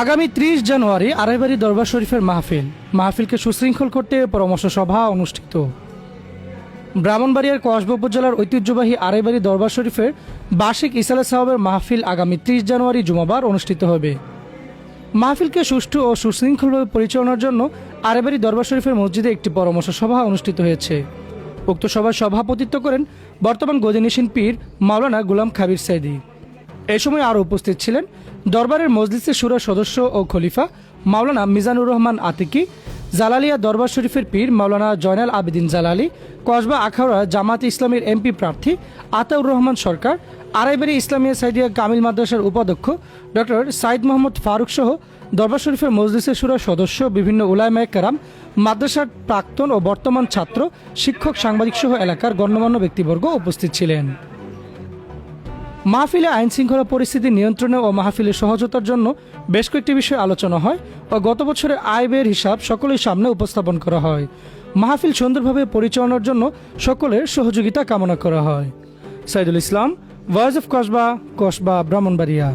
আগামী 30 জানুয়ারি আড়াইবাড়ি দরবার শরীফের মাহফিলকে সুশৃঙ্খল করতে পরামর্শ সভা অনুষ্ঠিত। ব্রাহ্মণবাড়িয়ার কসবা উপজেলার ঐতিহ্যবাহী আড়াইবাড়ি দরবার শরীফের বার্ষিক ইসালে সাহাবের মাহফিল আগামী 30 জানুয়ারি জুমাবার অনুষ্ঠিত হবে। মাহফিলকে সুষ্ঠু ও সুশৃঙ্খলভাবে পরিচালনার জন্য আড়াইবাড়ি দরবার শরীফের মসজিদে একটি পরামর্শ সভা অনুষ্ঠিত হয়েছে। উক্ত সভায় সভাপতিত্ব করেন বর্তমান গদিনিশিন পীর মাওলানা গুলাম খাবির সাইদি। এ সময় আরও উপস্থিত ছিলেন দরবারের মজলিসে শুরার সদস্য ও খলিফা মাওলানা মিজানুর রহমান আতিকি, জালালিয়া দরবার শরীফের পীর মাওলানা জয়নাল আবেদিন জালালি, কসবা আখাউড়া জামাত ইসলামীর এমপি প্রার্থী আতাউর রহমান সরকার, আড়াইবাড়ি ইসলামিয়া সাইদিয়া কামিল মাদ্রাসার উপাধ্যক্ষ ডক্টর সাইদ মোহাম্মদ ফারুক সহ দরবার শরীফের মজলিসে শুরার সদস্য, বিভিন্ন উলামায়ে কেরাম, মাদ্রাসার প্রাক্তন ও বর্তমান ছাত্র, শিক্ষক, সাংবাদিক সহ এলাকার গণ্যমান্য ব্যক্তিবর্গ উপস্থিত ছিলেন। মাহফিলে আইন শৃঙ্খলা পরিস্থিতি নিয়ন্ত্রণে ও মাহফিলের সহজতার জন্য বেশ কয়েকটি বিষয়ে আলোচনা হয় ও গত বছরের আয় ব্যয়ের হিসাব সকলের সামনে উপস্থাপন করা হয়। মাহফিল সুন্দরভাবে পরিচালনার জন্য সকলের সহযোগিতা কামনা করা হয়। Saidul Islam, voice of Kasba, Brahmanbaria.